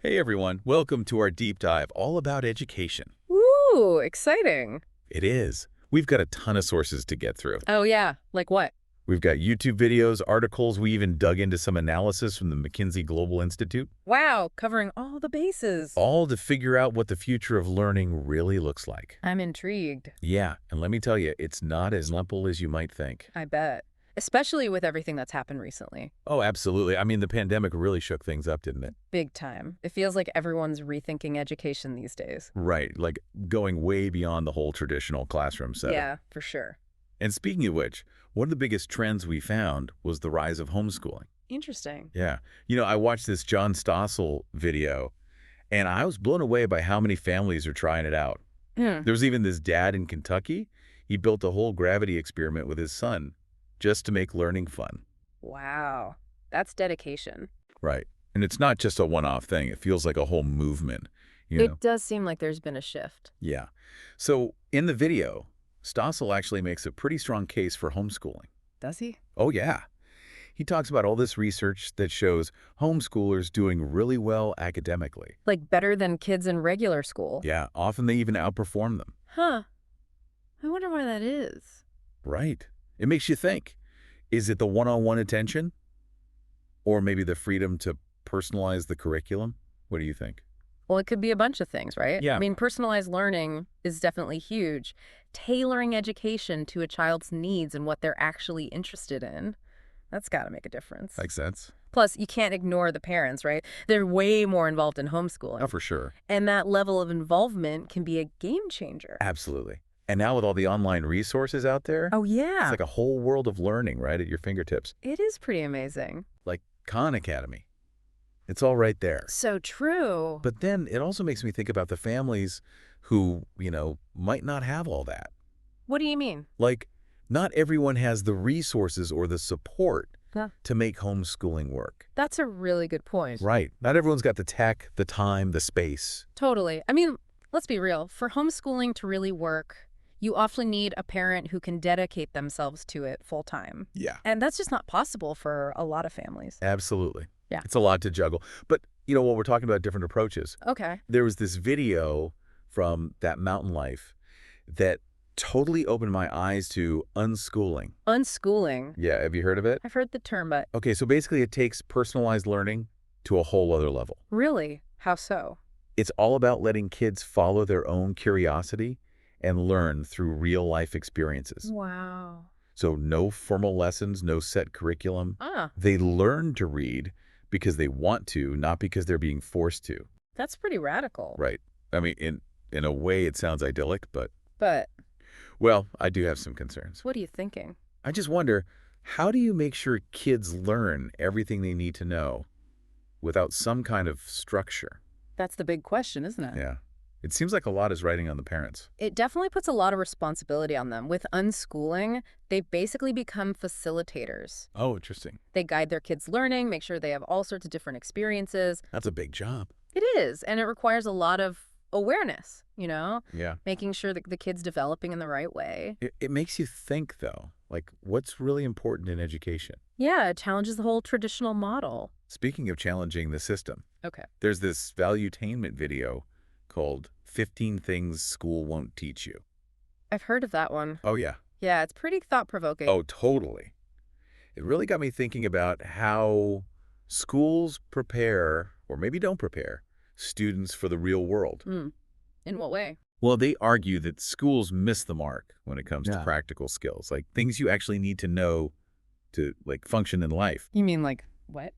Hey everyone, welcome to our deep dive all about education. Ooh, exciting. It is. We've got a ton of sources to get through. Oh, yeah. Like what? We've got YouTube videos, articles, we even dug into some analysis from the McKinsey Global Institute, Wow, covering all the bases. all to figure out what the future of learning really looks like. I'm intrigued. Yeah, and let me tell you, it's not as simple as you might think. I bet. Especially with everything that's happened recently. Oh, absolutely. I mean, the pandemic really shook things up, didn't it? Big time. It feels like everyone's rethinking education these days. Right, like going way beyond the whole traditional classroom setting. Yeah, for sure. And speaking of which, one of the biggest trends we found was the rise of homeschooling. Interesting. Yeah. I watched this John Stossel video, and I was blown away by how many families are trying it out. Hmm. There was even this dad in Kentucky. He built a whole gravity experiment with his son just to make learning fun. Wow. That's dedication. Right. And it's not just a one-off thing. It feels like a whole movement, you know? It does seem like there's been a shift. Yeah. So in the video, Stossel actually makes a pretty strong case for homeschooling. Does he? Oh, yeah. He talks about all this research that shows homeschoolers doing really well academically. Like better than kids in regular school. Yeah, often they even outperform them. Huh. I wonder why that is. Right. It makes you think. Is it the one-on-one attention? Or maybe the freedom to personalize the curriculum? What do you think? Well, it could be a bunch of things, right? Yeah. I mean, personalized learning is definitely huge. Tailoring education to a child's needs and what they're actually interested in, that's got to make a difference. Makes sense. Plus, you can't ignore the parents, right? They're way more involved in Oh, homeschooling. for sure. And that level of involvement can be a game changer. Absolutely. And now with all the online resources out there, Oh, it's yeah. like a whole world of learning right at your fingertips. It is pretty amazing. Like Khan Academy. It's all right there. So true. But then it also makes me think about the families who, might not have all that. What do you mean? Like, not everyone has the resources or the support Huh. to make homeschooling work. That's a really good point. Right. Not everyone's got the tech, the time, the space. Totally. I mean, let's be real. For homeschooling to really work, you often need a parent who can dedicate themselves to it full time. Yeah. And that's just not possible for a lot of families. Absolutely. Yeah. It's a lot to juggle. But, while we're talking about different approaches, Okay. there was this video from that mountain life that totally opened my eyes to unschooling. Unschooling. Yeah, have you heard of it? I've heard the term, but Okay, so basically it takes personalized learning to a whole other level. really, how so? It's all about letting kids follow their own curiosity and learn through real-life experiences. Wow. So no formal lessons, no set curriculum. Ah, They learn to read because they want to, not because they're being forced to. that's pretty radical. Right. I mean, in a way, it sounds idyllic, but, But well, I do have some concerns. what are you thinking? I just wonder, how do you make sure kids learn everything they need to know without some kind of structure? That's the big question, isn't it? Yeah. It seems like a lot is riding on the parents. It definitely puts a lot of responsibility on them. With unschooling, they basically become facilitators. Oh, interesting. They guide their kids' learning, make sure they have all sorts of different experiences. That's a big job. It is, and it requires a lot of awareness, Yeah. making sure that the kid's developing in the right way. It makes you think, though, like what's really important in education? Yeah, it challenges the whole traditional model. Speaking of challenging the system, Okay. there's this valuetainment video called 15 Things School Won't Teach You. I've heard of that one. Oh, yeah. Yeah, it's pretty thought-provoking. Oh, totally. It really got me thinking about how schools prepare, or maybe don't prepare, students for the real world. In what way? Well, they argue that schools miss the mark when it comes to Yeah. practical skills, like things you actually need to know to function in life. You mean like what?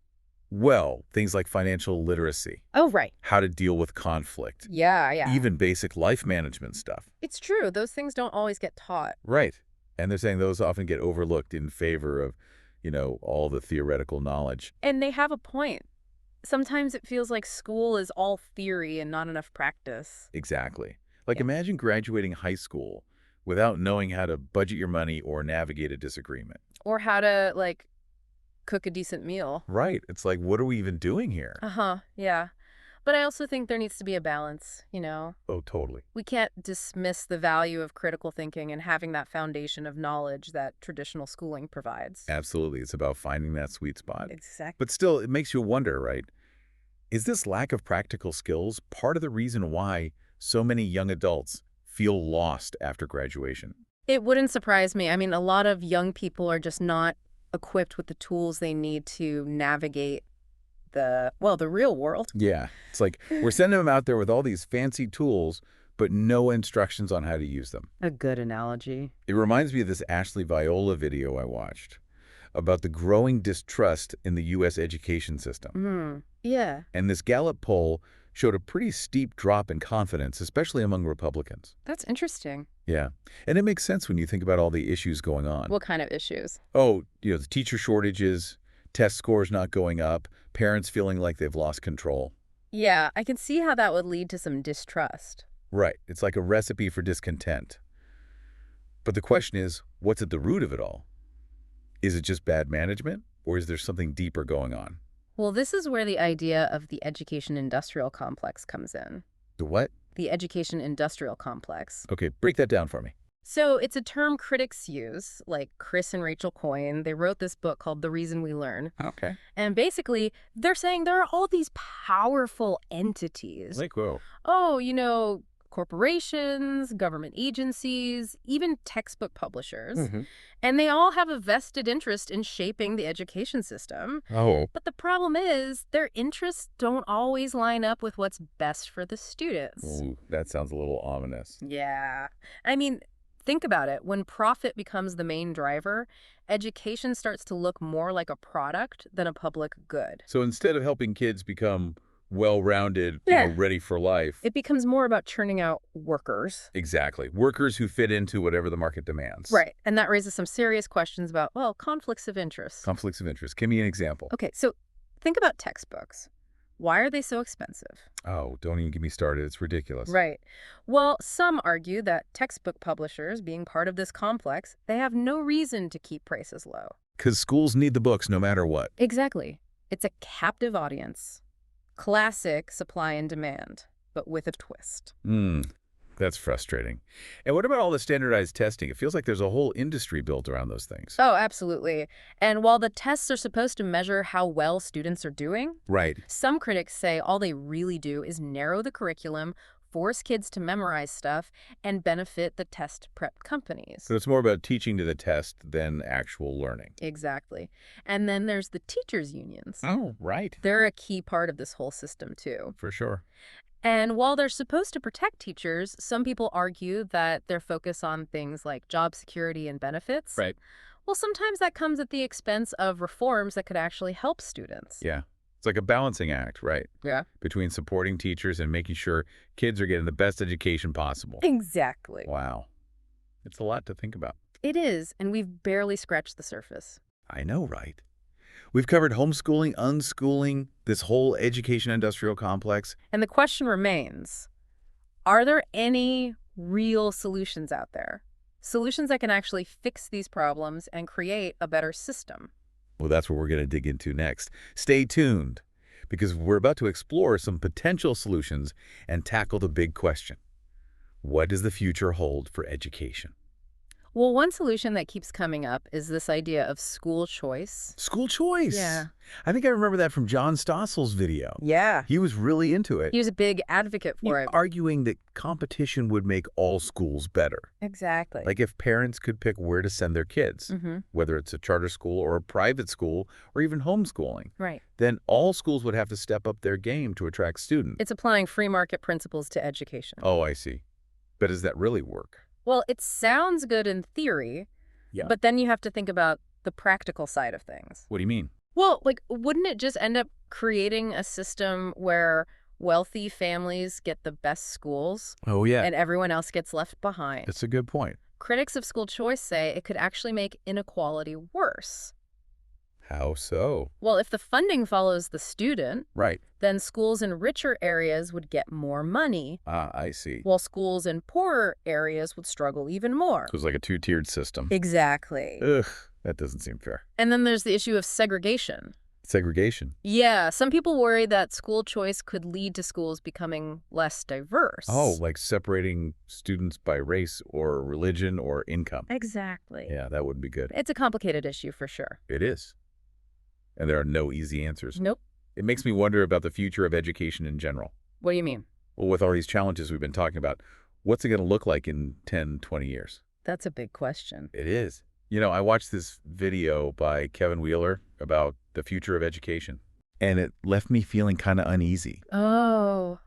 Well, things like financial literacy, Oh, right. how to deal with conflict, Yeah. even basic life management stuff. It's true. Those things don't always get taught. Right. And they're saying those often get overlooked in favor of, all the theoretical knowledge. And they have a point. Sometimes it feels like school is all theory and not enough practice. Exactly. Like Yeah. imagine graduating high school without knowing how to budget your money or navigate a disagreement. Or how to, cook a decent meal. Right. It's like, what are we even doing here? Yeah. But I also think there needs to be a balance, Oh, totally. We can't dismiss the value of critical thinking and having that foundation of knowledge that traditional schooling provides. Absolutely. It's about finding that sweet spot. Exactly. But still, it makes you wonder, right? Is this lack of practical skills part of the reason why so many young adults feel lost after graduation? It wouldn't surprise me. I mean, a lot of young people are just not equipped with the tools they need to navigate the real world. Yeah, it's like we're sending them out there with all these fancy tools, but no instructions on how to use them. A good analogy. It reminds me of this Ashley Viola video I watched about the growing distrust in the U.S. education system. Yeah, And this Gallup poll showed a pretty steep drop in confidence, especially among Republicans. that's interesting. Yeah, and it makes sense when you think about all the issues going on. What kind of issues? Oh, the teacher shortages, test scores not going up, parents feeling like they've lost control. Yeah, I can see how that would lead to some distrust. Right, it's like a recipe for discontent. But the question is, what's at the root of it all? Is it just bad management, or is there something deeper going on? Well, this is where the idea of the education industrial complex comes in. The what? The education industrial complex. Okay, break that down for me. So it's a term critics use, like Chris and Rachel Coyne. They wrote this book called The Reason We Learn. Okay. And basically, they're saying there are all these powerful entities. Like, whoa. Oh, corporations, government agencies, even textbook publishers. And they all have a vested interest in shaping the education system. Oh. But the problem is their interests don't always line up with what's best for the students. Ooh, that sounds a little ominous. Yeah. I mean, think about it. When profit becomes the main driver, education starts to look more like a product than a public good. So instead of helping kids become well-rounded, Yeah. ready for life. It becomes more about churning out workers. Exactly. Workers who fit into whatever the market demands. Right. And that raises some serious questions about, well, conflicts of interest. Conflicts of interest. Give me an example. Okay, so think about textbooks. Why are they so expensive? Oh, don't even get me started. It's ridiculous. Right. Well, some argue that textbook publishers, being part of this complex, they have no reason to keep prices low. Because schools need the books no matter what. Exactly. It's a captive audience. Classic supply and demand, but with a twist. That's frustrating. And what about all the standardized testing? It feels like there's a whole industry built around those things. Oh, absolutely. And while the tests are supposed to measure how well students are doing, Right. some critics say all they really do is narrow the curriculum, force kids to memorize stuff, and benefit the test prep companies. So it's more about teaching to the test than actual learning. Exactly. And then there's the teachers' unions. Oh, right. They're a key part of this whole system, too. For sure. And while they're supposed to protect teachers, some people argue that their focus on things like job security and benefits, Right. well, sometimes that comes at the expense of reforms that could actually help students. Yeah. It's like a balancing act, right? Yeah. Between supporting teachers and making sure kids are getting the best education possible. Exactly. Wow. It's a lot to think about. It is, and we've barely scratched the surface. I know, right? We've covered homeschooling, unschooling, this whole education industrial complex. And the question remains, are there any real solutions out there? Solutions that can actually fix these problems and create a better system? Well, that's what we're going to dig into next. Stay tuned, because we're about to explore some potential solutions and tackle the big question. What does the future hold for education? Well, one solution that keeps coming up is this idea of school choice. School choice. Yeah. I think I remember that from John Stossel's video. Yeah. He was really into it. He was a big advocate for it. Arguing that competition would make all schools better. Exactly. Like if parents could pick where to send their kids, whether it's a charter school or a private school or even homeschooling, Right. then all schools would have to step up their game to attract students. It's applying free market principles to education. Oh, I see. But does that really work? Well, it sounds good in theory, Yeah. but then you have to think about the practical side of things. What do you mean? Well, like, wouldn't it just end up creating a system where wealthy families get the best schools Oh, yeah. and everyone else gets left behind? That's a good point. Critics of school choice say it could actually make inequality worse. How so? Well, if the funding follows the student, Right. then schools in richer areas would get more money, Ah, I see. while schools in poorer areas would struggle even more. So it's like a two-tiered system. Exactly. Ugh, that doesn't seem fair. And then there's the issue of segregation. Segregation. Yeah, some people worry that school choice could lead to schools becoming less diverse. Oh, like separating students by race or religion or income. Exactly. Yeah, that wouldn't be good. It's a complicated issue for sure. It is. And there are no easy answers. Nope. It makes me wonder about the future of education in general. What do you mean? Well, with all these challenges we've been talking about, what's it going to look like in 10, 20 years? That's a big question. It is. You know, I watched this video by Kevin Wheeler about the future of education, and it left me feeling kind of uneasy. Oh,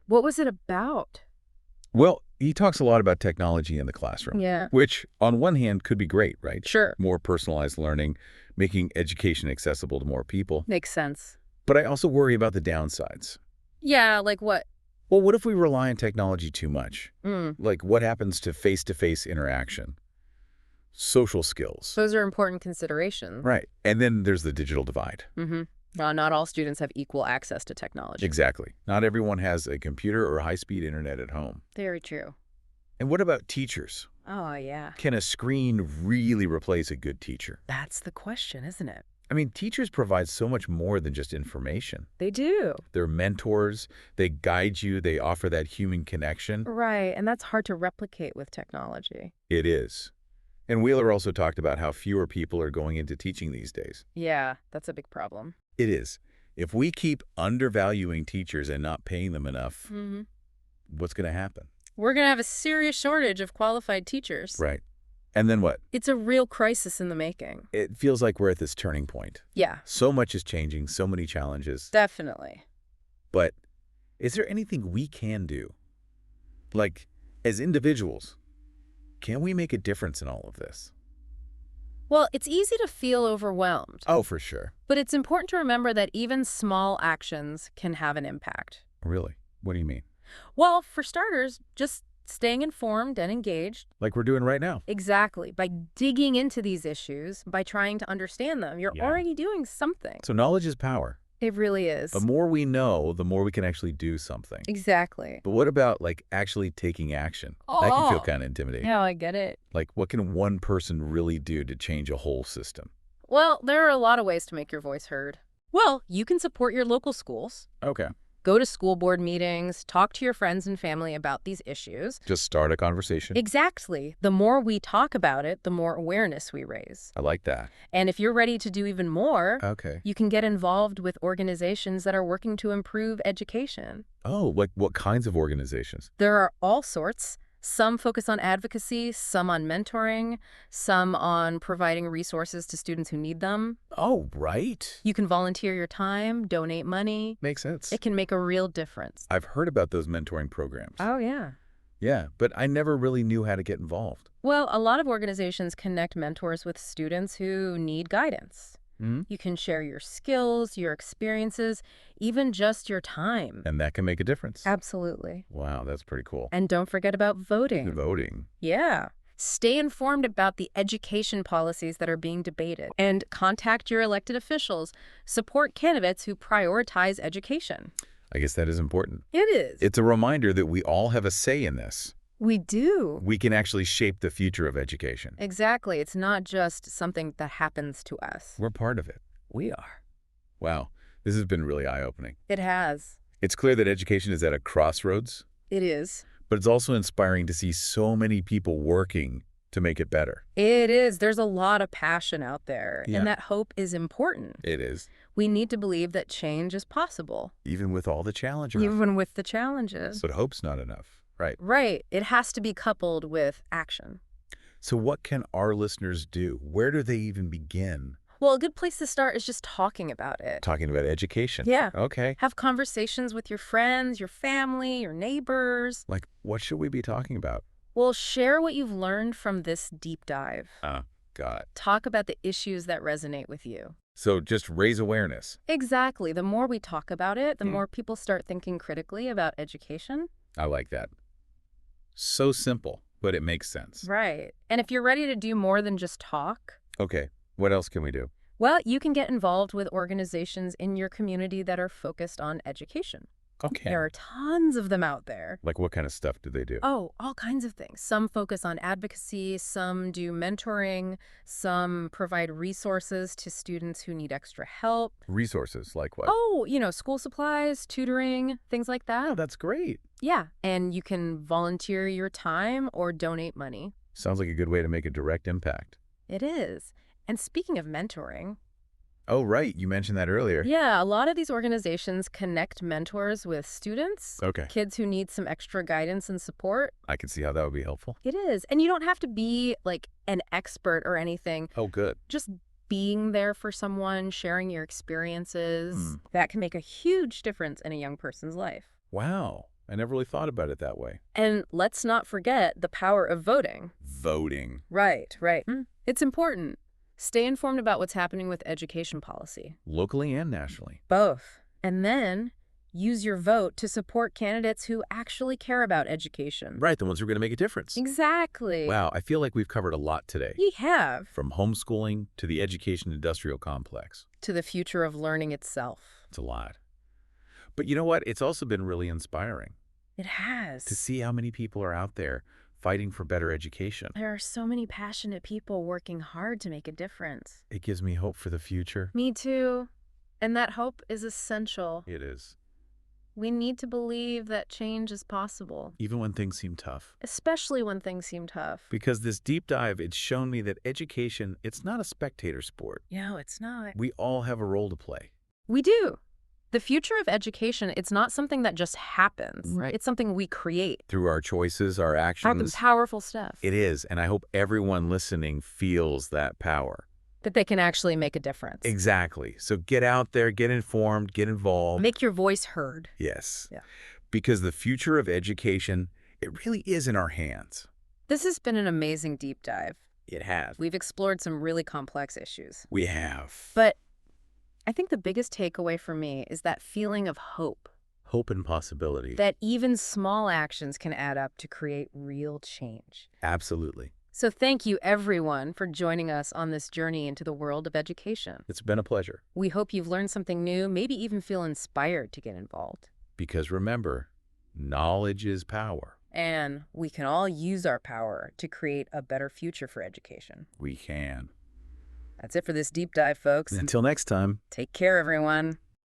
what was it about? Well, he talks a lot about technology in the classroom, Yeah. which on one hand could be great, right? Sure. More personalized learning, making education accessible to more people. Makes sense. But I also worry about the downsides. Yeah, like what? Well, what if we rely on technology too much? Mm. Like what happens to face-to-face interaction, social skills? Those are important considerations. Right. And then there's the digital divide. Mm-hmm. Not all students have equal access to technology. Exactly. Not everyone has a computer or high-speed internet at home. Very true. And what about teachers? Oh, yeah. Can a screen really replace a good teacher? That's the question, isn't it? I mean, teachers provide so much more than just information. They do. They're mentors, they guide you, they offer that human connection. Right, and that's hard to replicate with technology. It is. And Wheeler also talked about how fewer people are going into teaching these days. Yeah, that's a big problem. It is. If we keep undervaluing teachers and not paying them enough, what's going to happen? We're going to have a serious shortage of qualified teachers. Right. And then what? It's a real crisis in the making. It feels like we're at this turning point. Yeah, So much is changing, so many challenges. definitely. But is there anything we can do? Like, as individuals, can we make a difference in all of this? Well, it's easy to feel overwhelmed, Oh, for sure. but it's important to remember that even small actions can have an impact. Really? What do you mean? Well, for starters, just staying informed and engaged. Like we're doing right now. Exactly. By digging into these issues, by trying to understand them, you're Yeah. already doing something. So knowledge is power. It really is. The more we know, the more we can actually do something. Exactly. But what about, like, actually taking action? That can feel Oh. kind of intimidating. Yeah, I get it. Like, what can one person really do to change a whole system? Well, there are a lot of ways to make your voice heard. Well, you can support your local schools, Okay. go to school board meetings, talk to your friends and family about these issues. Just start a conversation. Exactly. The more we talk about it, the more awareness we raise. I like that. And if you're ready to do even more, Okay. you can get involved with organizations that are working to improve education. Oh, like what kinds of organizations? There are all sorts. Some focus on advocacy, some on mentoring, some on providing resources to students who need them. Oh, right. You can volunteer your time, donate money. Makes sense. It can make a real difference. I've heard about those mentoring programs. Oh, yeah. Yeah, but I never really knew how to get involved. Well, a lot of organizations connect mentors with students who need guidance. Hmm? You can share your skills, your experiences, even just your time. And that can make a difference. Absolutely. Wow, that's pretty cool. And don't forget about voting. Voting. Yeah. Stay informed about the education policies that are being debated and contact your elected officials. Support candidates who prioritize education. I guess that is important. It is. It's a reminder that we all have a say in this. We do. We can actually shape the future of education. Exactly. It's not just something that happens to us. We're part of it. We are. Wow, this has been really eye-opening. It has. It's clear that education is at a crossroads, It is. but it's also inspiring to see so many people working to make it better. It is. There's a lot of passion out there, Yeah. and that hope is important. It is, We need to believe that change is possible, even with all the challenge around. even with the challenges. But hope's not enough, right? Right. It has to be coupled with action. So what can our listeners do? Where do they even begin Well, a good place to start is just talking about it. talking about education? Yeah. Okay. Have conversations with your friends, your family, your neighbors. Like, what should we be talking about? Well, share what you've learned from this deep dive. Got it. Talk about the issues that resonate with you. So just raise awareness. Exactly. The more we talk about it, the Hmm. more people start thinking critically about education. I like that. So simple, but it makes sense. Right. And if you're ready to do more than just talk, Okay, what else can we do? well, you can get involved with organizations in your community that are focused on education. Okay. There are tons of them out there. Like what kind of stuff do they do? Oh, all kinds of things. Some focus on advocacy, some do mentoring, some provide resources to students who need extra help. Resources, like what? Oh, school supplies, tutoring, things like that. Oh, that's great. Yeah, and you can volunteer your time or donate money. Sounds like a good way to make a direct impact. It is. And speaking of mentoring, Oh, right. You mentioned that earlier. Yeah, a lot of these organizations connect mentors with students, Okay. kids who need some extra guidance and support. I can see how that would be helpful. It is. And you don't have to be like an expert or anything. Oh, good. Just being there for someone, sharing your experiences, Hmm. that can make a huge difference in a young person's life. Wow. I never really thought about it that way. And let's not forget the power of voting. Voting. Right, right. It's important. Stay informed about what's happening with education policy. Locally and nationally. Both. And then use your vote to support candidates who actually care about education. Right, the ones who are going to make a difference. Exactly. Wow, I feel like we've covered a lot today. We have. From homeschooling to the education industrial complex. To the future of learning itself. It's a lot. But you know what? It's also been really inspiring It has. to see how many people are out there fighting for better education. There are so many passionate people working hard to make a difference. It gives me hope for the future. Me too. And that hope is essential. It is. We need to believe that change is possible, Even when things seem tough. especially when things seem tough. Because this deep dive, it's shown me that education, it's not a spectator sport. No, it's not. We all have a role to play. We do. The future of education, it's not something that just happens. Right. It's something we create. Through our choices, our actions. Powerful stuff. It is, and I hope everyone listening feels that power. That they can actually make a difference. Exactly. So get out there, get informed, get involved. Make your voice heard. Yes. Yeah. Because the future of education, it really is in our hands. This has been an amazing deep dive. It has. We've explored some really complex issues. We have. But I think the biggest takeaway for me is that feeling of hope. Hope and possibility. That even small actions can add up to create real change. Absolutely. So thank you, everyone, for joining us on this journey into the world of education. It's been a pleasure. We hope you've learned something new, maybe even feel inspired to get involved. Because remember, knowledge is power. And we can all use our power to create a better future for education. We can. That's it for this deep dive, folks. Until next time. Take care, everyone.